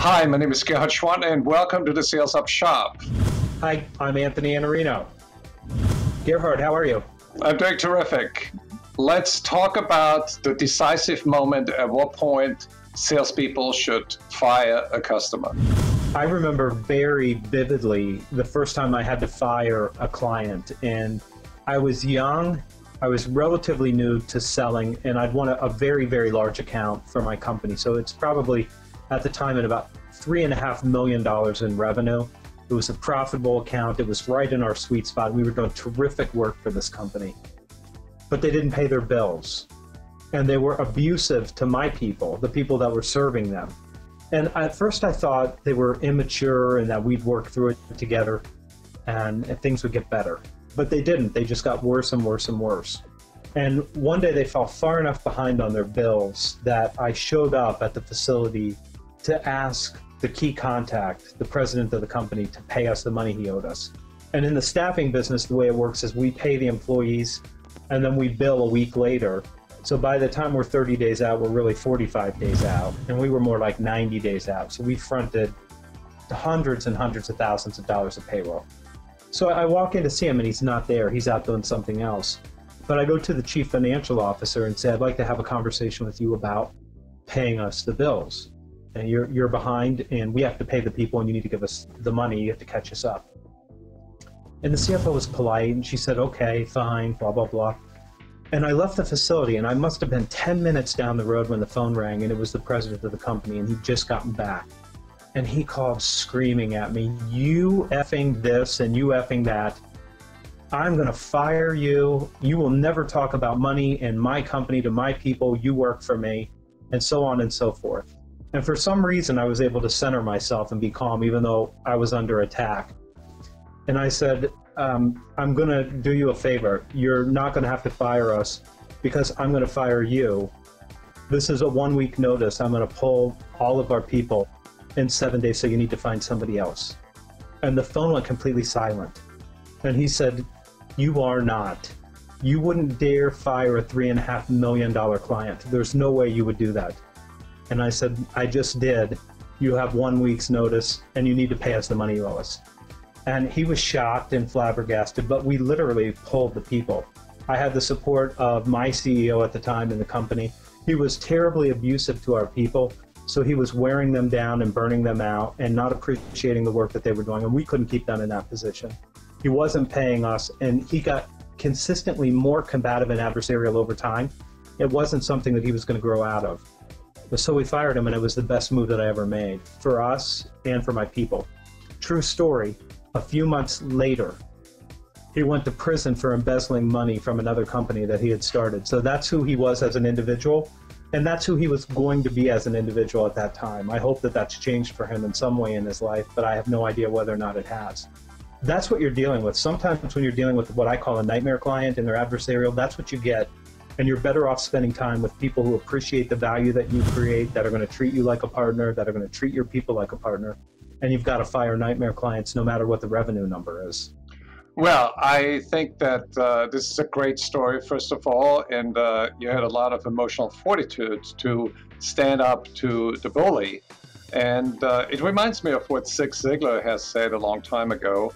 Hi, my name is Gerhard Schwann, and welcome to the Sales Up Shop. Hi, I'm Anthony Iannarino. Gerhard, how are you? I'm doing terrific. Let's talk about the decisive moment at what point salespeople should fire a customer. I remember very vividly the first time I had to fire a client, and I was young. I was relatively new to selling, and I'd won a very, very large account for my company. So it's probably at the time at about $3.5 million in revenue. It was a profitable account. It was right in our sweet spot. We were doing terrific work for this company, but they didn't pay their bills. And they were abusive to my people, the people that were serving them. And at first I thought they were immature and that we'd work through it together and things would get better. But they didn't. They just got worse and worse and worse. And one day they fell far enough behind on their bills that I showed up at the facility to ask the key contact, the president of the company, to pay us the money he owed us. And in the staffing business, the way it works is we pay the employees and then we bill a week later. So by the time we're 30 days out, we're really 45 days out. And we were more like 90 days out. So we fronted hundreds and hundreds of thousands of dollars of payroll. So I walk in to see him and he's not there. He's out doing something else. But I go to the chief financial officer and say, I'd like to have a conversation with you about paying us the bills. And you're behind and we have to pay the people and you need to give us the money. You have to catch us up. And the CFO was polite and she said, okay, fine, blah, blah, blah. And I left the facility and I must have been 10 minutes down the road when the phone rang and it was the president of the company and he'd just gotten back. And he called screaming at me, you effing this and you effing that. I'm gonna fire you. You will never talk about money in my company to my people. You work for me, and so on and so forth. And for some reason, I was able to center myself and be calm, even though I was under attack. And I said, I'm gonna do you a favor. You're not gonna have to fire us because I'm gonna fire you. This is a 1-week notice. I'm gonna pull all of our people in 7 days, so you need to find somebody else. And the phone went completely silent. And he said, you are not. You wouldn't dare fire a $3.5 million client. There's no way you would do that. And I said, I just did. You have 1 week's notice and you need to pay us the money you owe us. And he was shocked and flabbergasted, but we literally pulled the people. I had the support of my CEO at the time in the company. He was terribly abusive to our people. So he was wearing them down and burning them out and not appreciating the work that they were doing. And we couldn't keep them in that position. He wasn't paying us and he got consistently more combative and adversarial over time. It wasn't something that he was going to grow out of. So we fired him and it was the best move that I ever made for us and for my people. True story, a few months later, he went to prison for embezzling money from another company that he had started. So that's who he was as an individual. And that's who he was going to be as an individual at that time. I hope that that's changed for him in some way in his life, but I have no idea whether or not it has. That's what you're dealing with. Sometimes when you're dealing with what I call a nightmare client and they're adversarial, that's what you get. And you're better off spending time with people who appreciate the value that you create, that are going to treat you like a partner, that are going to treat your people like a partner. And you've got to fire nightmare clients no matter what the revenue number is. Well, I think that this is a great story, first of all, and you had a lot of emotional fortitude to stand up to the bully. And it reminds me of what Zig Ziglar has said a long time ago,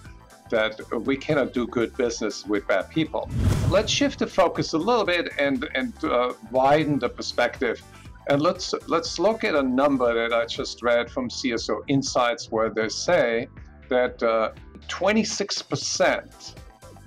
that we cannot do good business with bad people. Let's shift the focus a little bit and widen the perspective. And let's look at a number that I just read from CSO Insights, where they say that 26%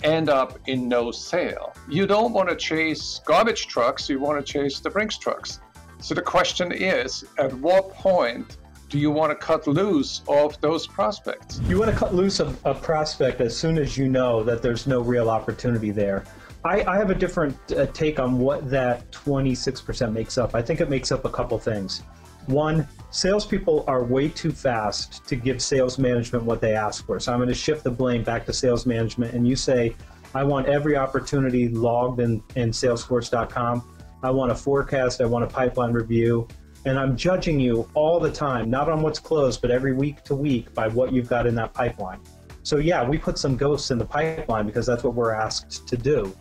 end up in no sale. You don't want to chase garbage trucks, you want to chase the Brinks trucks. So the question is, at what point do you want to cut loose of those prospects? You want to cut loose of a prospect as soon as you know that there's no real opportunity there. I have a different take on what that 26% makes up. I think it makes up a couple things. One, salespeople are way too fast to give sales management what they ask for. So I'm going to shift the blame back to sales management. And you say, I want every opportunity logged in Salesforce.com. I want a forecast. I want a pipeline review. And I'm judging you all the time, not on what's closed, but every week to week by what you've got in that pipeline. So yeah, we put some ghosts in the pipeline because that's what we're asked to do.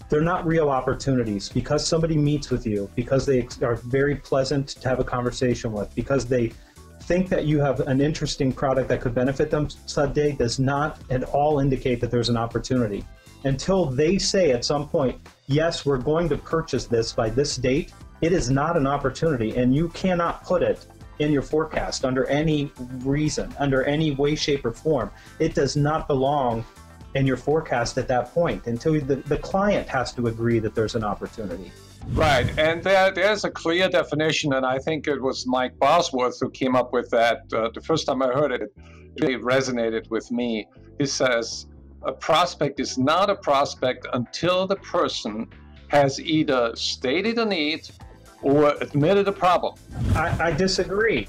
They're not real opportunities because somebody meets with you, because they are very pleasant to have a conversation with, because they think that you have an interesting product that could benefit them someday does not at all indicate that there's an opportunity. Until they say at some point, yes, we're going to purchase this by this date, it is not an opportunity, and you cannot put it in your forecast under any reason, under any way, shape, or form. It does not belong in your forecast at that point until the client has to agree that there's an opportunity. Right, and there's a clear definition, and I think it was Mike Bosworth who came up with that. The first time I heard it, it really resonated with me. He says, a prospect is not a prospect until the person has either stated a need or admitted a problem. I disagree.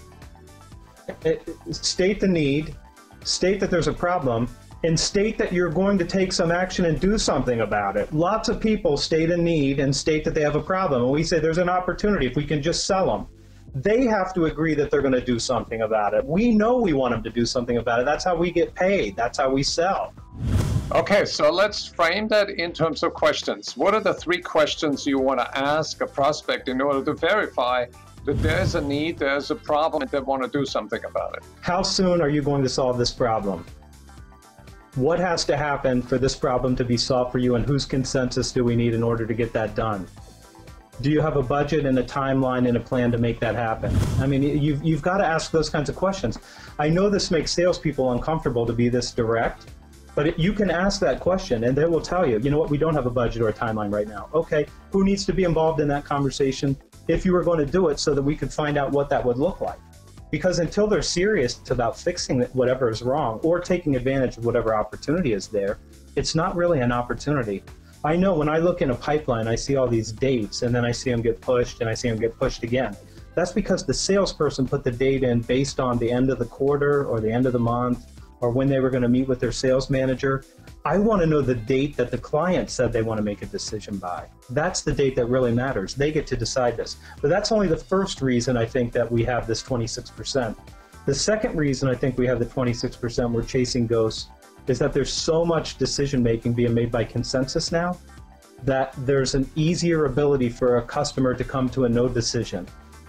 State the need, state that there's a problem, and state that you're going to take some action and do something about it. Lots of people state a need and state that they have a problem, and we say there's an opportunity if we can just sell them. They have to agree that they're going to do something about it. We know we want them to do something about it. That's how we get paid. That's how we sell. Okay, so let's frame that in terms of questions. What are the 3 questions you want to ask a prospect in order to verify that there's a need, there's a problem, and they want to do something about it? How soon are you going to solve this problem? What has to happen for this problem to be solved for you, and whose consensus do we need in order to get that done? Do you have a budget and a timeline and a plan to make that happen? I mean, you've got to ask those kinds of questions. I know this makes salespeople uncomfortable to be this direct, but you can ask that question and they will tell you, you know what, we don't have a budget or a timeline right now. Okay, who needs to be involved in that conversation if you were going to do it so that we could find out what that would look like? Because until they're serious about fixing whatever is wrong or taking advantage of whatever opportunity is there, it's not really an opportunity. I know when I look in a pipeline, I see all these dates and then I see them get pushed and I see them get pushed again. That's because the salesperson put the date in based on the end of the quarter or the end of the month or when they were going to meet with their sales manager. I want to know the date that the client said they want to make a decision by. That's the date that really matters. They get to decide this. But that's only the first reason I think that we have this 26%. The second reason I think we have the 26% we're chasing ghosts is that there's so much decision making being made by consensus now that there's an easier ability for a customer to come to a no decision.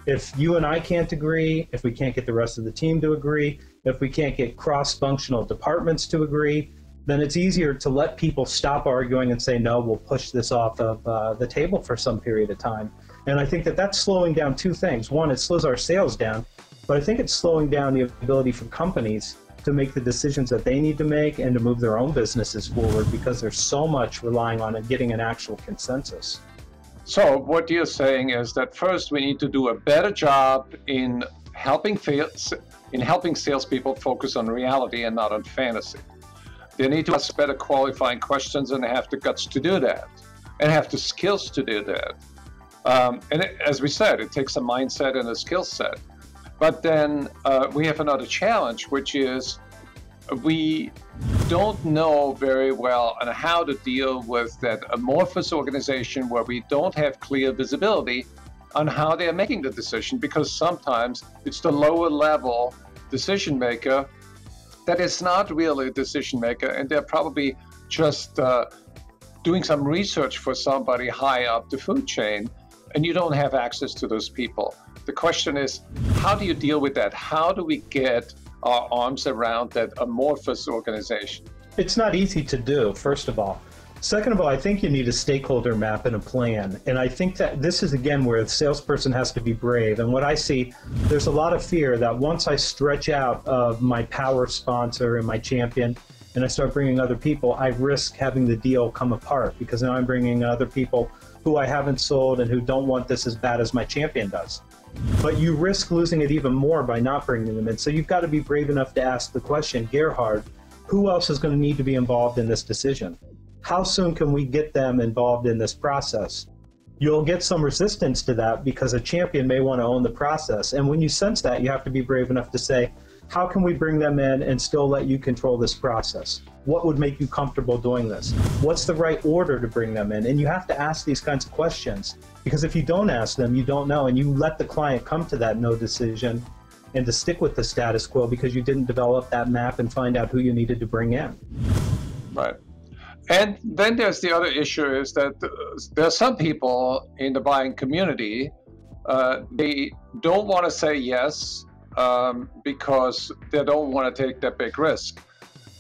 If you and I can't agree, if we can't get the rest of the team to agree, if we can't get cross-functional departments to agree, then it's easier to let people stop arguing and say, no, we'll push this off of the table for some period of time. And I think that that's slowing down 2 things. One, it slows our sales down, but I think it's slowing down the ability for companies to make the decisions that they need to make and to move their own businesses forward because there's so much relying on it getting an actual consensus. So what you're saying is that first we need to do a better job in helping salespeople focus on reality and not on fantasy. They need to ask better qualifying questions, and they have the guts to do that, and have the skills to do that. As we said, it takes a mindset and a skill set. But then we have another challenge, which is we don't know very well on how to deal with that amorphous organization where we don't have clear visibility on how they're making the decision, because sometimes it's the lower level decision maker that is not really a decision maker, and they're probably just doing some research for somebody high up the food chain, and you don't have access to those people. The question is, how do you deal with that? How do we get our arms around that amorphous organization? It's not easy to do, first of all. Second of all, I think you need a stakeholder map and a plan. And I think that this is, again, where the salesperson has to be brave. And what I see, there's a lot of fear that once I stretch out of my power sponsor and my champion, and I start bringing other people, I risk having the deal come apart, because now I'm bringing other people who I haven't sold and who don't want this as bad as my champion does. But you risk losing it even more by not bringing them in. So you've got to be brave enough to ask the question, Gerhard, who else is going to need to be involved in this decision? How soon can we get them involved in this process? You'll get some resistance to that because a champion may want to own the process. And when you sense that, you have to be brave enough to say, how can we bring them in and still let you control this process? What would make you comfortable doing this? What's the right order to bring them in? And you have to ask these kinds of questions, because if you don't ask them, you don't know, and you let the client come to that no decision and to stick with the status quo because you didn't develop that map and find out who you needed to bring in. Right. And then there's the other issue is that there are some people in the buying community, they don't want to say yes, because they don't want to take that big risk.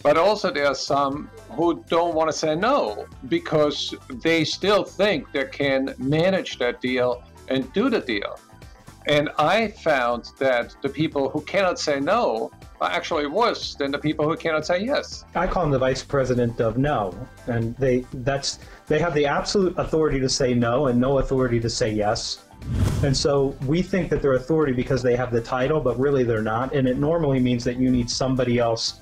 But also there are some who don't want to say no because they still think they can manage that deal and do the deal. And I found that the people who cannot say no are actually worse than the people who cannot say yes. I call them the vice president of no, and they have the absolute authority to say no and no authority to say yes. And so we think that they're authority because they have the title, but really they're not. And it normally means that you need somebody else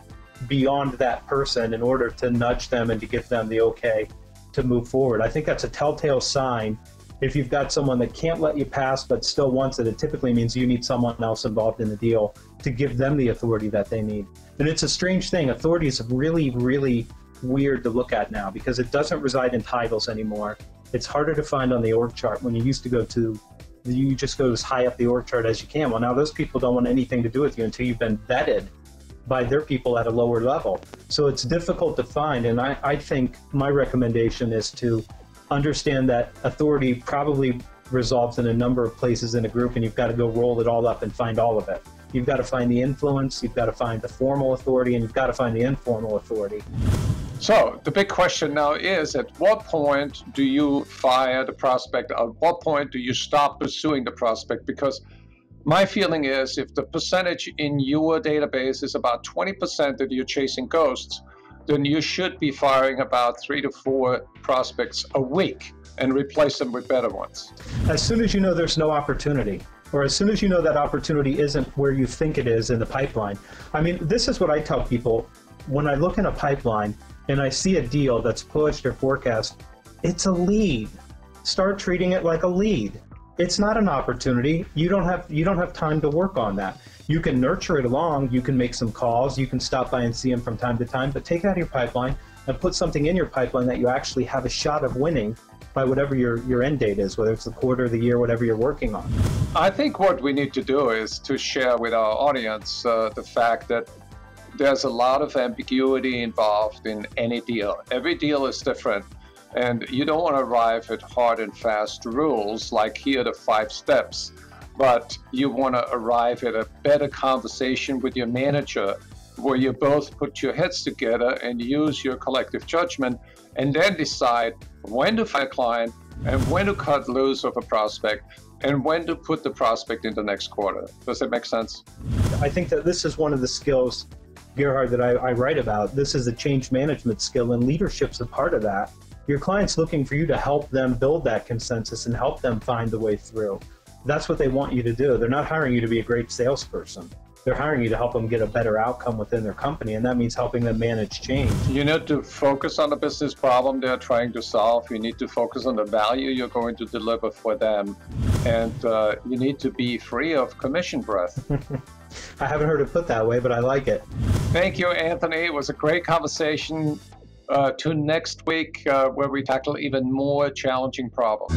beyond that person in order to nudge them and to give them the okay to move forward. I think that's a telltale sign. If you've got someone that can't let you pass but still wants it, it typically means you need someone else involved in the deal to give them the authority that they need. And it's a strange thing. Authority is really, really weird to look at now because it doesn't reside in titles anymore. It's harder to find on the org chart. When you used to you just go as high up the org chart as you can. Well, now those people don't want anything to do with you until you've been vetted by their people at a lower level. So it's difficult to find. And I think my recommendation is to understand that authority probably resolves in a number of places in a group, and you've got to go roll it all up and find all of it. You've got to find the influence, you've got to find the formal authority, and you've got to find the informal authority. So the big question now is, at what point do you fire the prospect? At what point do you stop pursuing the prospect? Because my feeling is if the percentage in your database is about 20% that you're chasing ghosts, then you should be firing about 3 to 4 prospects a week and replace them with better ones. As soon as you know there's no opportunity, or as soon as you know that opportunity isn't where you think it is in the pipeline. I mean, this is what I tell people. When I look in a pipeline and I see a deal that's pushed or forecast, it's a lead. Start treating it like a lead. It's not an opportunity. You don't have time to work on that. You can nurture it along. You can make some calls. You can stop by and see them from time to time, but take it out of your pipeline and put something in your pipeline that you actually have a shot of winning by whatever your end date is, whether it's the quarter, the year, whatever you're working on. I think what we need to do is to share with our audience the fact that there's a lot of ambiguity involved in any deal. Every deal is different. And you don't want to arrive at hard and fast rules like here are the 5 steps, but you want to arrive at a better conversation with your manager where you both put your heads together and use your collective judgment and then decide when to fire a client and when to cut loose of a prospect and when to put the prospect in the next quarter. Does that make sense? I think that this is one of the skills, Gerhard, that I write about. This is a change management skill, and leadership's a part of that. Your client's looking for you to help them build that consensus and help them find the way through. That's what they want you to do. They're not hiring you to be a great salesperson. They're hiring you to help them get a better outcome within their company, and that means helping them manage change. You need to focus on the business problem they're trying to solve. You need to focus on the value you're going to deliver for them, and you need to be free of commission breath. I haven't heard it put that way, but I like it. Thank you, Anthony. It was a great conversation. Tune next week where we tackle even more challenging problems.